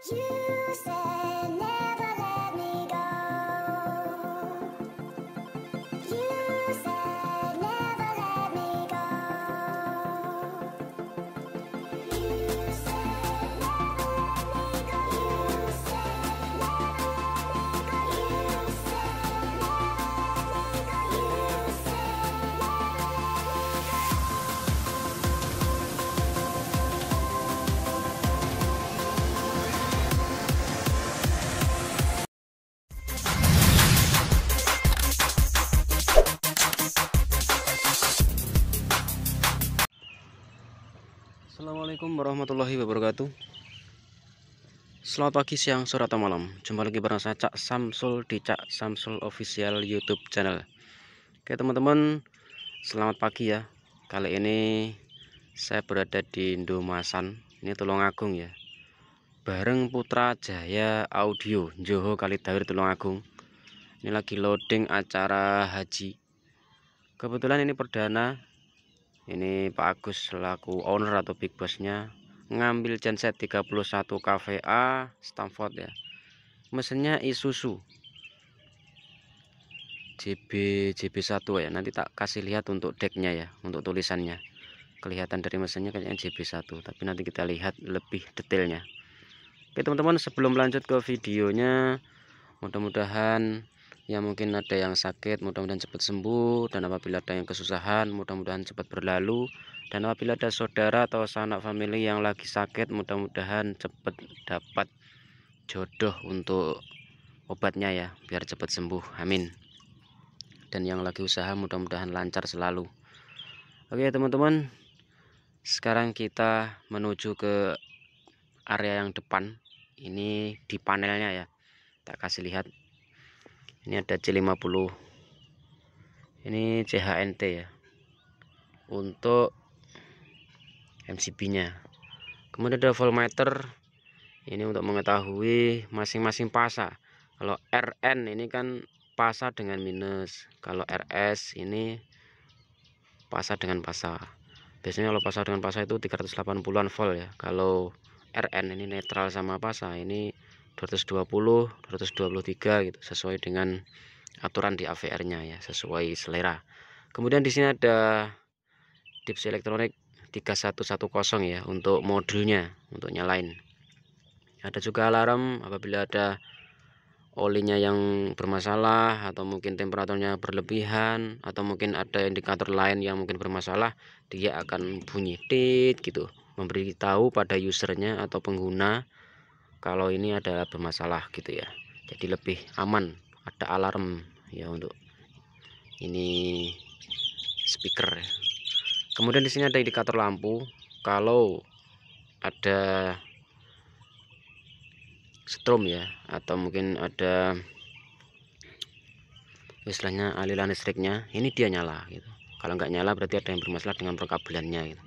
You said never let me go. You said never let me go. You said never let me go. You said never let me go. You said never let me go. You said Assalamualaikum warahmatullahi wabarakatuh. Selamat pagi, siang, sore, atau malam. Jumpa lagi bareng saya Cak Samsul di Cak Samsul Official YouTube channel. Oke teman-teman, selamat pagi ya. Kali ini saya berada di Indomasan, ini Tulungagung ya, bareng Putra Jaya Audio Joho Kalidawir Tulungagung. Ini lagi loading acara haji. Kebetulan ini perdana. Ini Pak Agus selaku owner atau big bossnya ngambil genset 31 kVA Stamford ya. Mesinnya Isuzu JB1 ya. Nanti tak kasih lihat untuk decknya ya, untuk tulisannya. Kelihatan dari mesinnya kayaknya JB1, tapi nanti kita lihat lebih detailnya. Oke teman-teman, sebelum lanjut ke videonya, mudah-mudahan ya mungkin ada yang sakit, mudah-mudahan cepat sembuh, dan apabila ada yang kesusahan, mudah-mudahan cepat berlalu, dan apabila ada saudara atau sanak famili yang lagi sakit, mudah-mudahan cepat dapat jodoh untuk obatnya ya, biar cepat sembuh, amin. Dan yang lagi usaha mudah-mudahan lancar selalu. Oke teman-teman, sekarang kita menuju ke area yang depan. Ini di panelnya ya, tak kasih lihat. Ini ada C50, ini CHNT ya, untuk MCB nya. Kemudian ada voltmeter, ini untuk mengetahui masing-masing pasa. Kalau RN ini kan pasa dengan minus, kalau RS ini pasa dengan pasa. Biasanya kalau pasa dengan pasa itu 380-an volt ya. Kalau RN ini netral sama pasa, ini 220, 223 gitu, sesuai dengan aturan di AVR-nya ya, sesuai selera. Kemudian di sini ada dips elektronik 3110 ya, untuk modulnya, untuk nyalain. Ada juga alarm apabila ada olinya yang bermasalah, atau mungkin temperaturnya berlebihan, atau mungkin ada indikator lain yang mungkin bermasalah, dia akan bunyi tit gitu, memberitahu pada usernya atau pengguna kalau ini ada bermasalah gitu ya. Jadi lebih aman, ada alarm ya untuk ini speaker ya. Kemudian di sini ada indikator lampu, kalau ada strom ya, atau mungkin ada istilahnya aliran listriknya, ini dia nyala gitu. Kalau nggak nyala berarti ada yang bermasalah dengan perkabelannya gitu.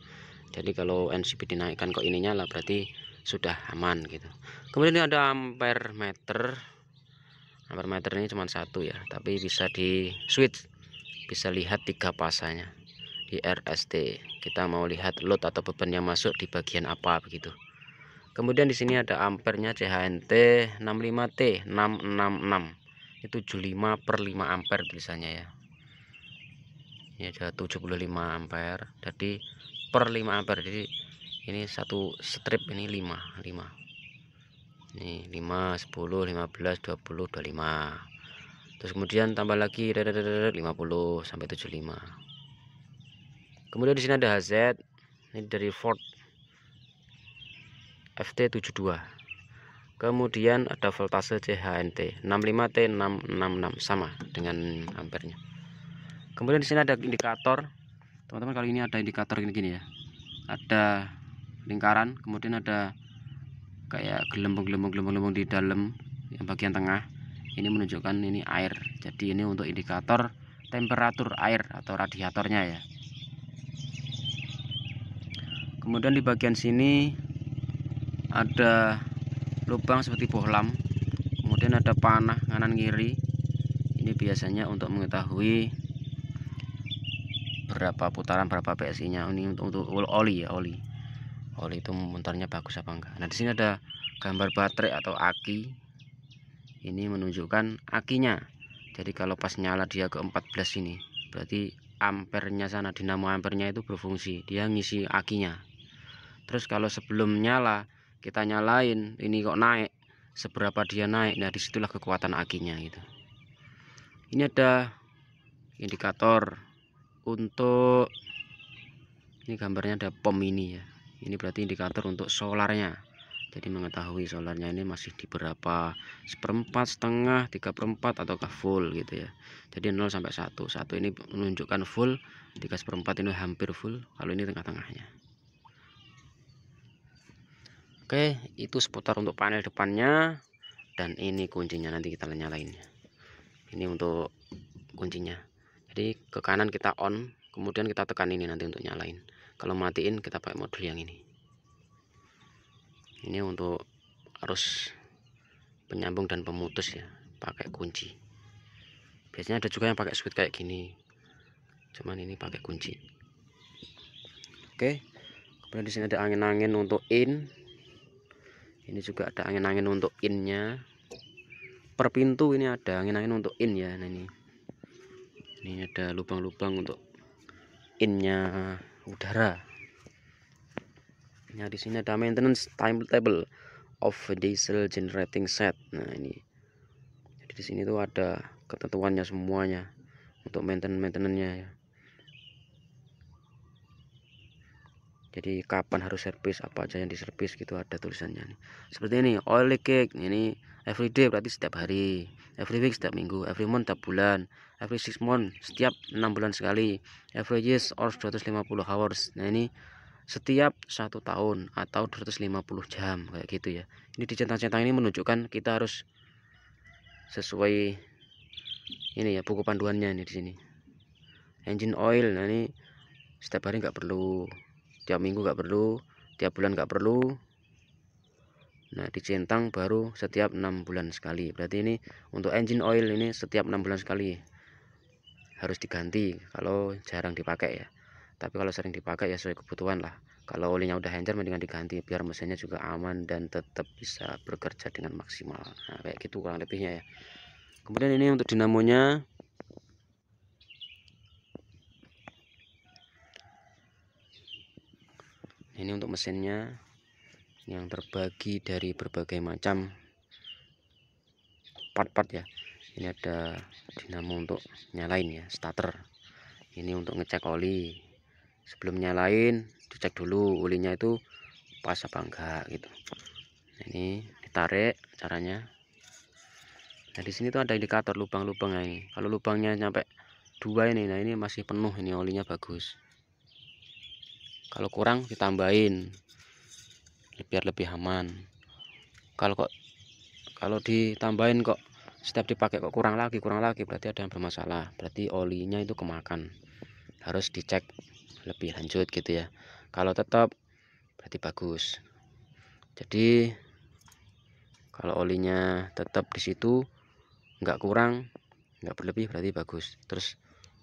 Jadi kalau NCB dinaikkan kok ini nyala, berarti sudah aman gitu. Kemudian ini ada ampere meter. Ampere meter ini cuma satu ya, tapi bisa di switch, bisa lihat 3 pasanya. Di RST kita mau lihat load atau beban yang masuk di bagian apa begitu. Kemudian di sini ada ampernya CHNT 65T666, itu 75/5 ampere tulisannya ya. Ini ada 75 ampere, jadi per 5 ampere. Jadi ini satu strip ini 5 ini 5, 10, 15, 20, 25. Terus kemudian tambah lagi 50 sampai 75. Kemudian di sini ada HZ, ini dari Ford FT72. Kemudian ada voltase CHNT 65T666, sama dengan ampernya. Kemudian di sini ada indikator. Teman-teman, kali ini ada indikator gini ya. Ada lingkaran, kemudian ada kayak gelembung di dalam yang bagian tengah. Ini menunjukkan ini air. Jadi ini untuk indikator temperatur air atau radiatornya ya. Kemudian di bagian sini ada lubang seperti bohlam. Kemudian ada panah kanan kiri. Ini biasanya untuk mengetahui berapa putaran, berapa PSI nya. Ini untuk oli ya, oli itu mutarnya bagus apa enggak. Nah di sini ada gambar baterai atau aki. Ini menunjukkan akinya. Jadi kalau pas nyala dia ke 14 ini, berarti ampernya sana, dinamo ampernya itu berfungsi, dia ngisi akinya. Terus kalau sebelum nyala kita nyalain, ini kok naik, seberapa dia naik, nah disitulah kekuatan akinya gitu. Ini ada indikator untuk, ini gambarnya ada pom ini ya, ini berarti indikator untuk solarnya. Jadi mengetahui solarnya ini masih di berapa, 1/4, setengah, 3/4 ataukah full gitu ya. Jadi 0 sampai 1. 1 ini menunjukkan full, 3/4 ini hampir full, kalau ini tengah-tengahnya. Oke, itu seputar untuk panel depannya. Dan ini kuncinya, nanti kita nyalain. Ini untuk kuncinya. Jadi ke kanan kita on, kemudian kita tekan ini nanti untuk nyalain. Kalau matiin kita pakai modul yang ini. Ini untuk arus penyambung dan pemutus ya, pakai kunci. Biasanya ada juga yang pakai switch kayak gini, cuman ini pakai kunci. Oke, kemudian di sini ada angin-angin untuk in. Ini juga ada angin-angin untuk innya. Per pintu ini ada angin-angin untuk in ya. Nah ini ada lubang-lubang untuk innya udara. Nah di sini ada maintenance timetable of diesel generating set. Nah ini, jadi di sini tuh ada ketentuannya semuanya untuk maintenance-nya ya. Jadi kapan harus servis, apa aja yang diservis gitu, ada tulisannya nih. Seperti ini, oil leakage, ini everyday berarti setiap hari, every week setiap minggu, every month setiap bulan, every 6 month setiap 6 bulan sekali, every years or 250 hours. Nah ini setiap 1 tahun atau 250 jam kayak gitu ya. Ini dicentang-centang ini menunjukkan kita harus sesuai ini ya, buku panduannya ini di sini. Engine oil, nah ini setiap hari nggak perlu, tiap minggu nggak perlu, tiap bulan nggak perlu. Nah dicentang baru setiap 6 bulan sekali. Berarti ini untuk engine oil ini setiap 6 bulan sekali harus diganti kalau jarang dipakai ya. Tapi kalau sering dipakai ya sesuai kebutuhan lah. Kalau olinya udah hancur mendingan diganti biar mesinnya juga aman dan tetap bisa bekerja dengan maksimal. Nah kayak gitu kurang lebihnya ya. Kemudian ini untuk dinamonya. Ini untuk mesinnya yang terbagi dari berbagai macam part-part ya. Ini ada dinamo untuk nyalain ya, starter. Ini untuk ngecek oli. Sebelum nyalain dicek dulu olinya itu pas apa enggak gitu. Nah, ini ditarik caranya. Nah di sini tuh ada indikator lubang-lubang ini. Kalau lubangnya sampai 2 ini, nah ini masih penuh, ini olinya bagus. Kalau kurang ditambahin biar lebih aman. Kalau ditambahin kok setiap dipakai kok kurang lagi berarti ada yang bermasalah, berarti olinya itu kemakan, harus dicek lebih lanjut gitu ya. Kalau tetap berarti bagus. Jadi kalau olinya tetap di situ, nggak kurang nggak berlebih, berarti bagus. Terus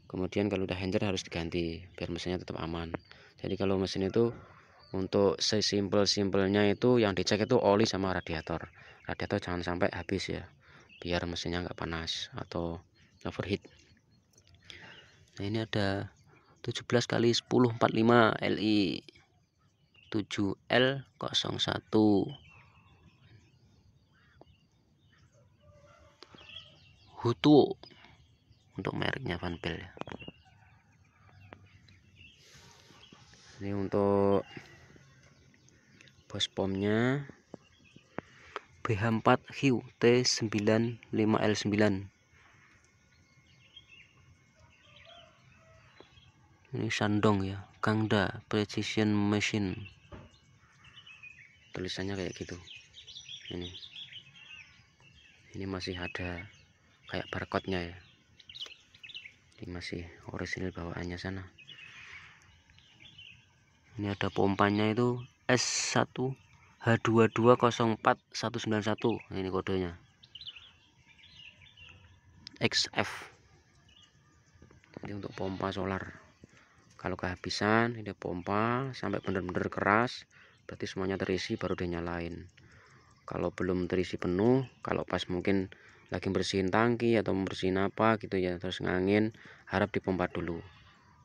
kemudian kalau udah hancur harus diganti biar mesinnya tetap aman. Jadi kalau mesin itu untuk sesimpel-simpelnya itu yang dicek itu oli sama radiator. Radiator jangan sampai habis ya, biar mesinnya nggak panas atau overheat. Nah ini ada 17 kali 1045 Li 7L01 Hutuo untuk mereknya Vanpel ya. Ini untuk bos pomnya BH4 Hiu T95L9. Ini Shandong ya, Kangda Precision Machine. Tulisannya kayak gitu. Ini masih ada kayak barcode-nya ya. Ini masih orisinil bawaannya sana. Ini ada pompanya itu S1 H2204191. Ini kodenya XF. Ini untuk pompa solar. Kalau kehabisan ini pompa sampai benar-benar keras, berarti semuanya terisi baru dinyalain. Kalau belum terisi penuh, kalau pas mungkin lagi bersihin tangki atau membersihin apa gitu ya, terus ngangin, harap dipompa dulu.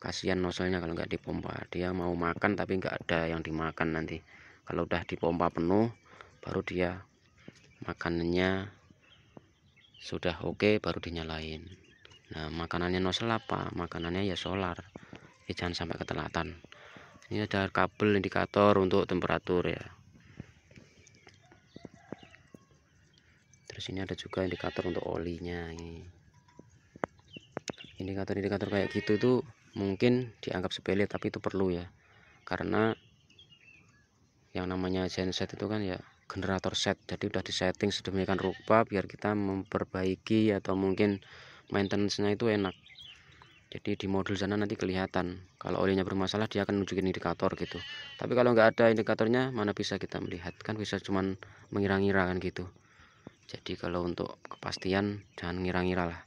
Kasihan nozzle-nya kalau nggak dipompa, dia mau makan tapi nggak ada yang dimakan nanti. Kalau udah dipompa penuh, baru dia makanannya sudah oke, baru dinyalain. Nah, makanannya nozzle apa? Makanannya ya solar. Jadi jangan sampai ketelatan. Ini ada kabel indikator untuk temperatur ya. Terus ini ada juga indikator untuk olinya ini. Indikator-indikator kayak gitu tuh mungkin dianggap sepele, tapi itu perlu ya. Karena yang namanya genset itu kan ya generator set, jadi udah disetting sedemikian rupa biar kita memperbaiki atau mungkin maintenance-nya itu enak. Jadi di modul sana nanti kelihatan kalau olinya bermasalah, dia akan nunjukin indikator gitu. Tapi kalau nggak ada indikatornya, mana bisa kita melihat, kan bisa cuman mengira-ngira kan gitu. Jadi kalau untuk kepastian jangan ngira-ngira lah,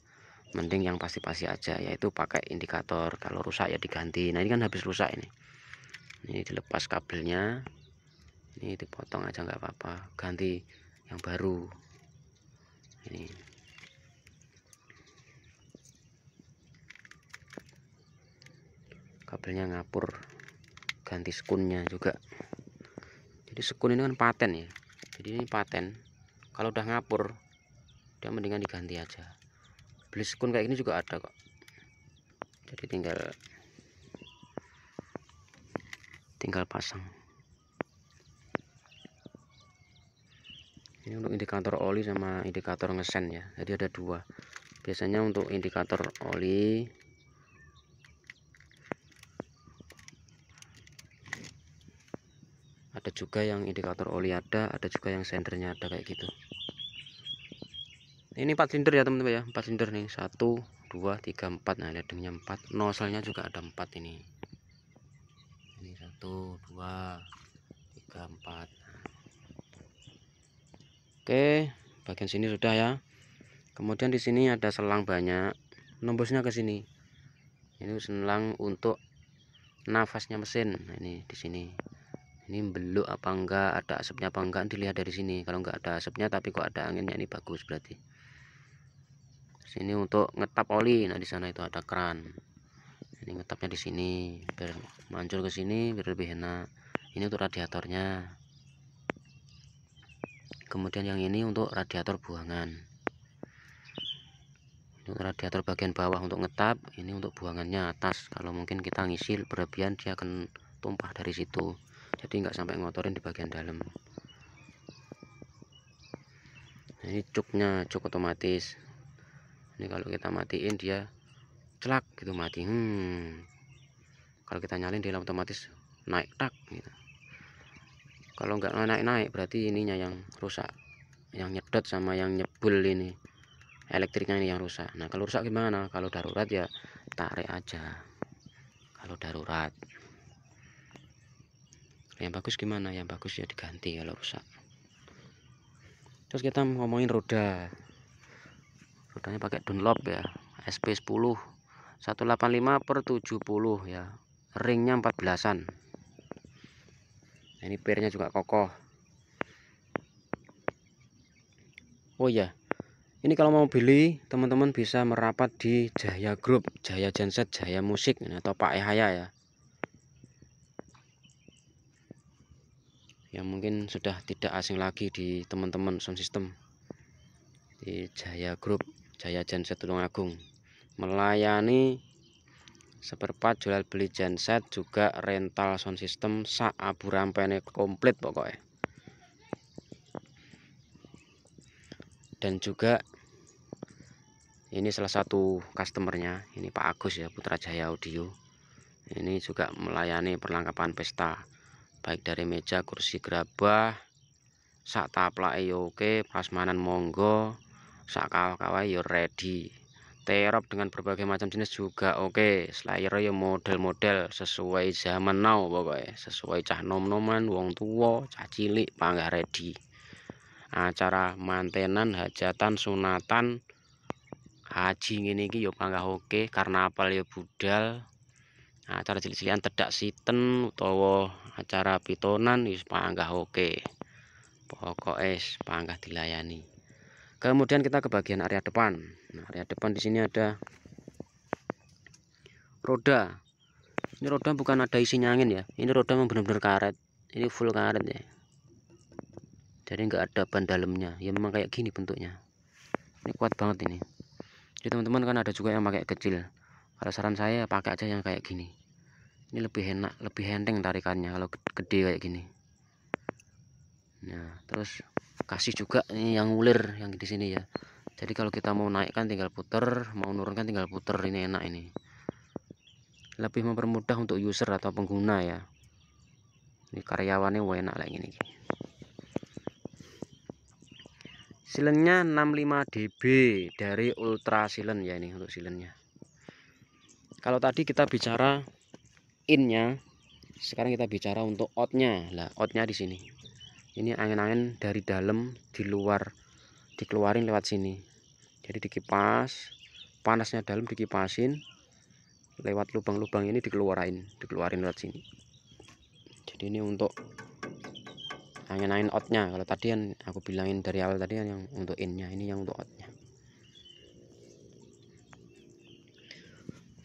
mending yang pasti-pasti aja, yaitu pakai indikator. Kalau rusak ya diganti. Nah ini kan habis rusak ini dilepas kabelnya, ini dipotong aja nggak apa-apa, ganti yang baru. Ini kabelnya ngapur, ganti skunnya juga. Jadi skun ini kan paten ya, jadi ini paten. Kalau udah ngapur, dia mendingan diganti aja. Beli skun kayak gini juga ada kok, jadi tinggal pasang. Ini untuk indikator oli sama indikator ngesen ya, jadi ada dua. Biasanya untuk indikator oli ada juga yang indikator oli, ada juga yang sendernya ada kayak gitu. Ini 4 silinder ya teman-teman ya, 4 silinder nih, 1 2 3 4. Nah ledengnya 4, nozzle-nya juga ada 4 ini 1 2 3 4. Oke, bagian sini sudah ya. Kemudian di sini ada selang banyak, nembusnya ke sini. Ini selang untuk nafasnya mesin. Nah, ini di sini. Ini beluk apa enggak, ada asapnya apa enggak, dilihat dari sini. Kalau enggak ada asapnya tapi kok ada anginnya, ini bagus berarti. Sini untuk ngetap oli. Nah di sana itu ada keran. Ini ngetapnya di sini biar mancur ke sini biar lebih enak. Ini untuk radiatornya. Kemudian yang ini untuk radiator buangan. Untuk radiator bagian bawah untuk ngetap, ini untuk buangannya atas. Kalau mungkin kita ngisi berlebihan, dia akan tumpah dari situ. Jadi nggak sampai ngotorin di bagian dalam. Nah, ini cuknya, cuk otomatis. Ini kalau kita matiin dia celak gitu mati. Kalau kita nyalin dia otomatis naik tak gitu. Kalau nggak naik berarti ininya yang rusak, yang nyedot sama yang nyebul ini, elektriknya ini yang rusak. Nah kalau rusak gimana? Kalau darurat ya tarik aja. Kalau darurat, yang bagus gimana? Yang bagus ya diganti kalau rusak. Terus kita ngomongin roda. Rodanya pakai Dunlop ya, SP10 185/70 ya, ringnya 14an. Nah, ini pernya juga kokoh. Oh ya, ini kalau mau beli teman-teman bisa merapat di Jaya Group, Jaya Genset, Jaya Musik atau Pak Ehaya ya, yang mungkin sudah tidak asing lagi di teman-teman sound system. Di Jaya Group, Jaya Genset Tulungagung, melayani spare part, jual beli genset, juga rental sound system, sak abu rampene komplit pokoknya. Dan juga ini salah satu customernya, ini Pak Agus ya, Putra Jaya Audio. Ini juga melayani perlengkapan pesta, baik dari meja, kursi, gerabah, sak taplake yo oke, prasmanan monggo, sak kawah-kawah yo ready. Terop dengan berbagai macam jenis juga oke. Slayer yo model-model sesuai zaman now pokoknya, sesuai cah nom-noman, wong tua, cah cilik, panggah ready. Acara mantenan, hajatan, sunatan, haji ngene iki yo panggah oke, karnaval yo budal, acara cilik-cilikan tedak siten utawa acara pitonan wis panggah oke. pokoknya panggah dilayani. Kemudian kita ke bagian area depan. Nah, area depan di sini ada roda. Ini roda bukan ada isinya angin ya, ini roda memang benar-benar karet, ini full karet ya, jadi nggak ada ban dalamnya ya, memang kayak gini bentuknya. Ini kuat banget ini. Jadi teman-teman kan ada juga yang pakai kecil, kalau saran saya pakai aja yang kayak gini, ini lebih enak, lebih enteng tarikannya kalau gede kayak gini. Nah terus kasih juga ini yang ulir yang di sini ya, jadi kalau kita mau naikkan tinggal puter, mau nurunkan tinggal puter, ini enak, ini lebih mempermudah untuk user atau pengguna ya. Ini karyawannya enak lagi gini. Silennya 65 dB dari ultra silen ya, ini untuk silennya. Kalau tadi kita bicara innya, sekarang kita bicara untuk outnya. Lah outnya di sini. Ini angin-angin dari dalam di luar dikeluarin lewat sini. Jadi dikipas, panasnya dalam dikipasin lewat lubang-lubang ini, dikeluarin lewat sini. Jadi ini untuk angin-angin outnya. Kalau tadi yang aku bilangin dari awal tadi yang untuk innya, ini yang untuk outnya.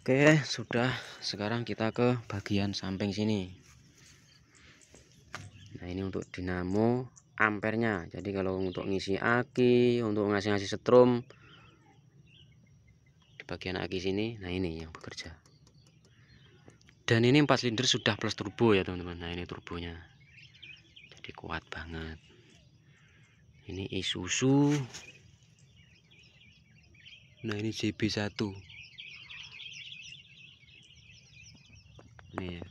Oke, sudah. Sekarang kita ke bagian samping sini. Nah ini untuk dinamo ampernya. Jadi kalau untuk ngisi aki, untuk ngasih setrum di bagian aki sini, nah ini yang bekerja. Dan ini 4 silinder sudah plus turbo ya teman-teman. Nah ini turbonya, jadi kuat banget. Ini Isuzu. Nah ini JB1. Nih ya,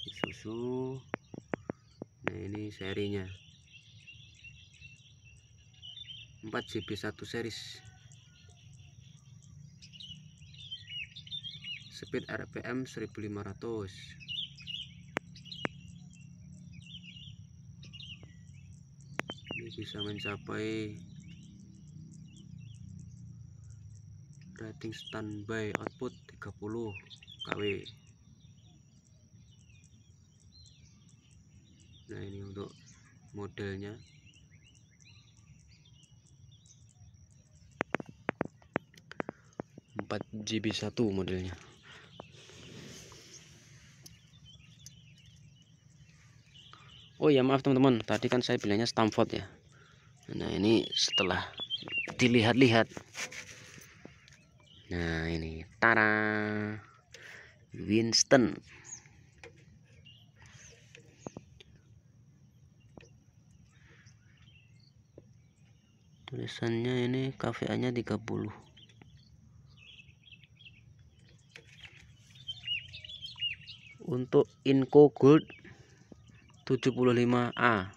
Isuzu. Nah ini serinya 4 JB1 series. Speed RPM 1500. Ini bisa mencapai rating standby output 30 kW. Nah ini untuk modelnya. JB1 modelnya. Oh ya maaf teman-teman, tadi kan saya bilangnya Stamford ya. Nah ini setelah dilihat-lihat, nah ini tara, Winston. Tulisannya ini KVA nya 30. Untuk Inco Gold 75A.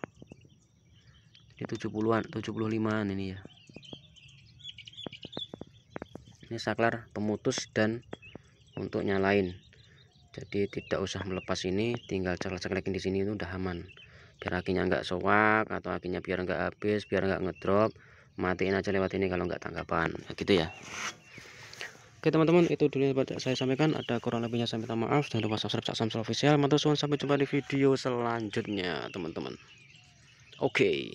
Ini 70-an, 75-an ini ya. Ini saklar pemutus dan untuk nyalain. Jadi tidak usah melepas ini, tinggal ceklek-ceklekin di sini itu udah aman. Biar akinya nggak sowak atau akinya biar nggak habis, biar nggak ngedrop, matiin aja lewat ini kalau nggak tanggapan. Nah, gitu ya. Oke teman-teman, itu dulu yang saya sampaikan. Ada kurang lebihnya saya minta maaf. Jangan lupa subscribe Samsel Official. Matur suwun, sampai jumpa di video selanjutnya teman-teman. Oke.